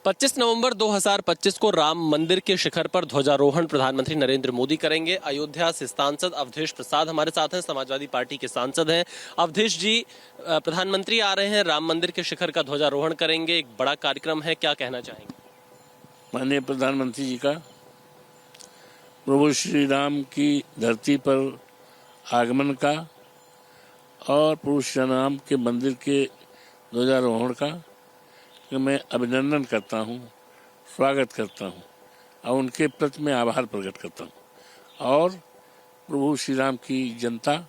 25 नवंबर 2025 को राम मंदिर के शिखर पर ध्वजारोहण प्रधानमंत्री नरेंद्र मोदी करेंगे। अयोध्या से सांसद अवधेश प्रसाद हमारे साथ हैं, समाजवादी पार्टी के सांसद हैं। अवधेश जी, प्रधानमंत्री आ रहे हैं, राम मंदिर के शिखर का ध्वजारोहण करेंगे, एक बड़ा कार्यक्रम है, क्या कहना चाहेंगे? माननीय प्रधानमंत्री जी का प्रभु श्री राम की धरती पर आगमन का और प्रभु श्री राम के मंदिर के ध्वजारोहण का मैं अभिनंदन करता हूँ, स्वागत करता हूँ और उनके प्रति मैं आभार प्रकट करता हूँ। और प्रभु श्री राम की जनता,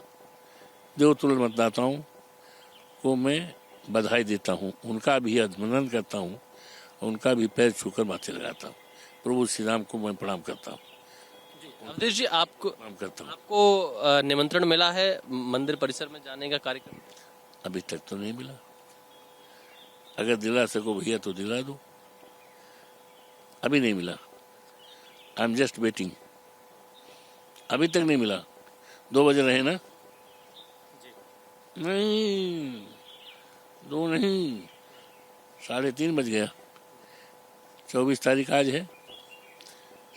देवतुल्य मतदाताओं को मैं बधाई देता हूँ, उनका भी अभिनंदन करता हूँ, उनका भी पैर छूकर माथे लगाता हूँ। प्रभु श्री राम को मैं प्रणाम करता हूँ। अवधेश जी, आपको निमंत्रण मिला है मंदिर परिसर में जाने का कार्यक्रम? अभी तक तो नहीं मिला। अगर दिला सको भैया तो दिला दो। अभी नहीं मिला। I am just waiting. अभी तक नहीं मिला। 2 बज रहे ना? नहीं, 2 नहीं, 3:30 बज गया। 24 तारीख आज है,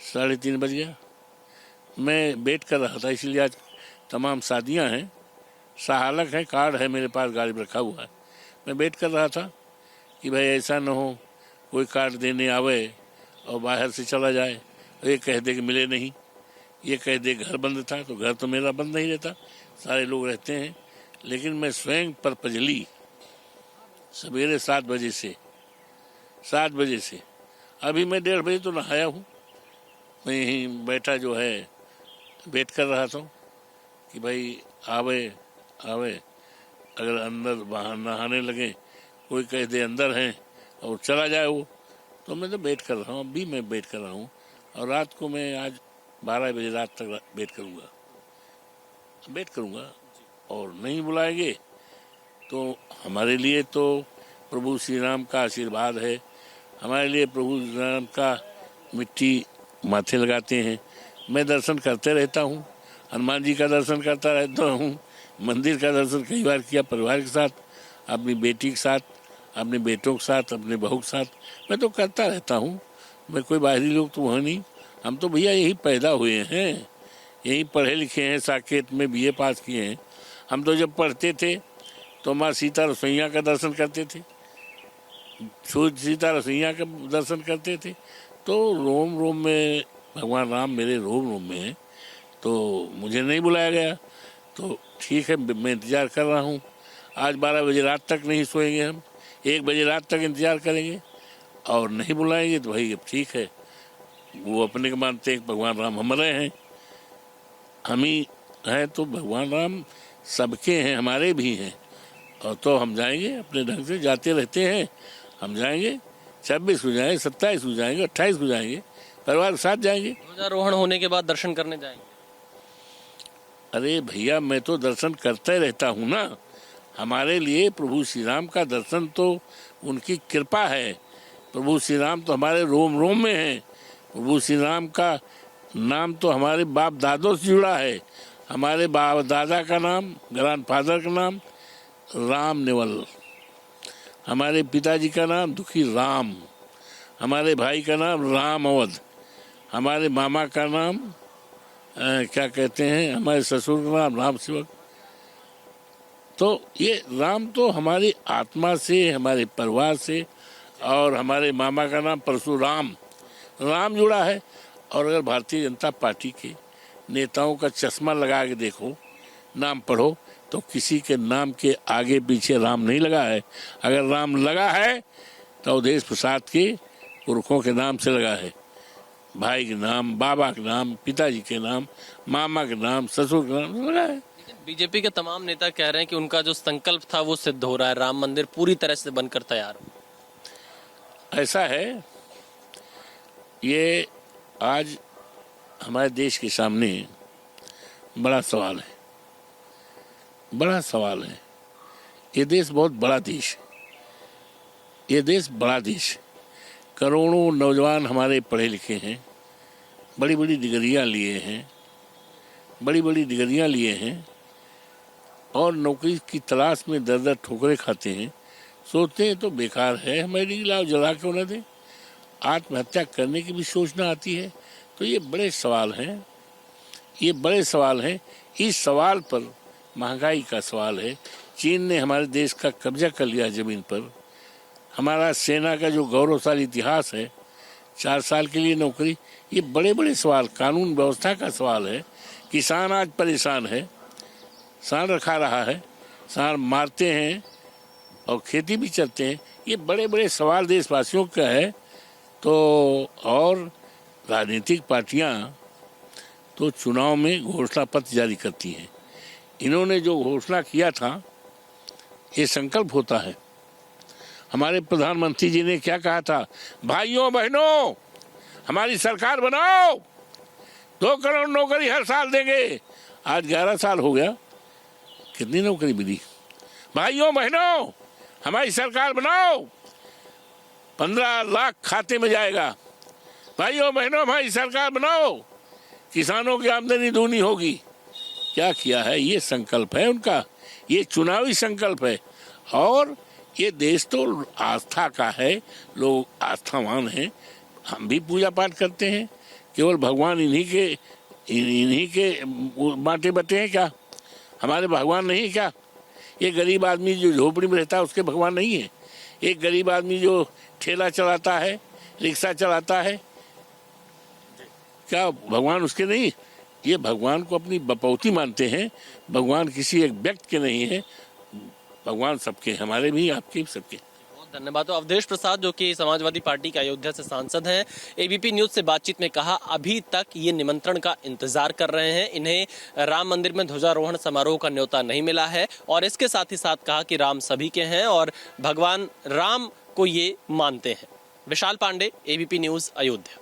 3:30 बज गया। मैं वेट कर रहा था, इसलिए आज तमाम शादियां हैं, सहालक है, कार्ड है मेरे पास, गाड़ी में रखा हुआ है। मैं वेट कर रहा था कि भाई ऐसा न हो कोई कार्ड देने आवे और बाहर से चला जाए, ये कह दे कि मिले नहीं, ये कह दे घर बंद था, तो घर तो मेरा बंद नहीं रहता, सारे लोग रहते हैं। लेकिन मैं स्वयं पर पजली सवेरे 7 बजे से अभी मैं 1:30 बजे तो नहाया हूँ। मैं यहीं बैठा जो है वेट कर रहा था कि भाई आवे। अगर अंदर बाहर नहाने लगे, कोई कह दे अंदर हैं और चला जाए वो, तो मैं तो वेट कर रहा हूँ। अभी मैं वेट कर रहा हूँ और रात को मैं आज 12 बजे रात तक वेट करूँगा और नहीं बुलाएंगे तो हमारे लिए तो प्रभु श्री राम का आशीर्वाद है, हमारे लिए प्रभु श्री राम का मिट्टी माथे लगाते हैं। मैं दर्शन करते रहता हूँ, हनुमान जी का दर्शन करता रहता हूँ, मंदिर का दर्शन कई बार किया, परिवार के साथ, अपनी बेटी के साथ, अपने बेटों के साथ, अपने बहू के साथ, मैं तो करता रहता हूँ। मैं कोई बाहरी लोग तो वहाँ नहीं, हम तो भैया यही पैदा हुए हैं, यही पढ़े लिखे हैं, साकेत में BA पास किए हैं। हम तो जब पढ़ते थे तो माँ सीता रसोइया का दर्शन करते थे, सीता रसोइया का दर्शन करते थे। तो रोम रोम में भगवान राम मेरे रोम रोम में है, तो मुझे नहीं बुलाया गया। तो ठीक है, मैं इंतज़ार कर रहा हूँ। आज 12 बजे रात तक नहीं सोएंगे, हम 1 बजे रात तक इंतज़ार करेंगे और नहीं बुलाएंगे तो भाई अब ठीक है, वो अपने को मानते हैं भगवान राम हमारे हैं, हम ही हैं, तो भगवान राम सबके हैं, हमारे भी हैं। और तो हम जाएंगे, अपने ढंग से जाते रहते हैं, हम जाएंगे। 26 को जाएंगे, 27 को जाएंगे, 28 को जाएंगे, परिवार के साथ जाएंगे। ध्वजारोहण होने के बाद दर्शन करने जाएंगे? अरे भैया, मैं तो दर्शन करते रहता हूँ ना। हमारे लिए प्रभु श्री राम का दर्शन तो उनकी कृपा है। प्रभु श्री राम तो हमारे रोम रोम में है। प्रभु श्री राम का नाम तो हमारे बाप दादों से जुड़ा है। हमारे बाप दादा का नाम, ग्रैंडफादर का नाम राम नेवल, हमारे पिताजी का नाम दुखी राम, हमारे भाई का नाम राम अवध, हमारे मामा का नाम क्या कहते हैं, हमारे ससुर का नाम राम सेवक। तो ये राम तो हमारी आत्मा से, हमारे परिवार से, और हमारे मामा का नाम परशुराम, राम जुड़ा है। और अगर भारतीय जनता पार्टी के नेताओं का चश्मा लगा के देखो, नाम पढ़ो, तो किसी के नाम के आगे पीछे राम नहीं लगा है। अगर राम लगा है तो अवधेश प्रसाद के पुरखों के नाम से लगा है, भाई के नाम, बाबा के नाम, पिताजी के नाम, मामा के नाम, ससुर के नाम लगा है। बीजेपी के तमाम नेता कह रहे हैं कि उनका जो संकल्प था वो सिद्ध हो रहा है, राम मंदिर पूरी तरह से बनकर तैयार हो। ऐसा है, ये आज हमारे देश के सामने बड़ा सवाल है। ये देश बहुत बड़ा देश है, ये देश बड़ा देश है। करोड़ों नौजवान हमारे पढ़े लिखे हैं, बड़ी बड़ी डिग्रियां लिए हैं और नौकरी की तलाश में दर दर ठोकरें खाते हैं। सोचते हैं तो बेकार है, हमारी डिग्री लाओ जला क्यों न दें। आत्महत्या करने की भी सोचना आती है। तो ये बड़े सवाल हैं, ये बड़े सवाल हैं। इस सवाल पर महंगाई का सवाल है, चीन ने हमारे देश का कब्जा कर लिया ज़मीन पर, हमारा सेना का जो गौरवशाली इतिहास है, 4 साल के लिए नौकरी, ये बड़े बड़े सवाल, कानून व्यवस्था का सवाल है। किसान आज परेशान है, सांड रखा रहा है, सांड मारते हैं और खेती भी चलते हैं। ये बड़े बड़े सवाल देशवासियों का है। तो और राजनीतिक पार्टियां तो चुनाव में घोषणा पत्र जारी करती हैं। इन्होंने जो घोषणा किया था, ये संकल्प होता है। हमारे प्रधानमंत्री जी ने क्या कहा था, भाइयों बहनों हमारी सरकार बनाओ, 2 करोड़ नौकरी हर साल देंगे। आज 11 साल हो गया, कितनी नौकरी मिली? भाइयों बहनों हमारी सरकार बनाओ, 15 लाख खाते में जाएगा। भाइयों बहनों हमारी सरकार बनाओ, किसानों की आमदनी दूनी होगी। क्या किया है? ये संकल्प है उनका, ये चुनावी संकल्प है। और ये देश तो आस्था का है, लोग आस्थावान हैं। हम भी पूजा पाठ करते हैं, केवल भगवान इन्हीं के बांटे बटे हैं क्या? हमारे भगवान नहीं है क्या? ये गरीब आदमी जो झोपड़ी में रहता है उसके भगवान नहीं है? एक गरीब आदमी जो ठेला चलाता है, रिक्शा चलाता है, क्या भगवान उसके नहीं? ये भगवान को अपनी बपौती मानते हैं। भगवान किसी एक व्यक्ति के नहीं है, भगवान सबके, हमारे भी, आपके भी, सबके। बहुत धन्यवाद। तो अवधेश प्रसाद जो कि समाजवादी पार्टी के अयोध्या से सांसद हैं, एबीपी न्यूज से बातचीत में कहा अभी तक ये निमंत्रण का इंतजार कर रहे हैं, इन्हें राम मंदिर में ध्वजारोहण समारोह का न्योता नहीं मिला है। और इसके साथ ही साथ कहा कि राम सभी के हैं और भगवान राम को ये मानते हैं। विशाल पांडे, एबीपी न्यूज, अयोध्या।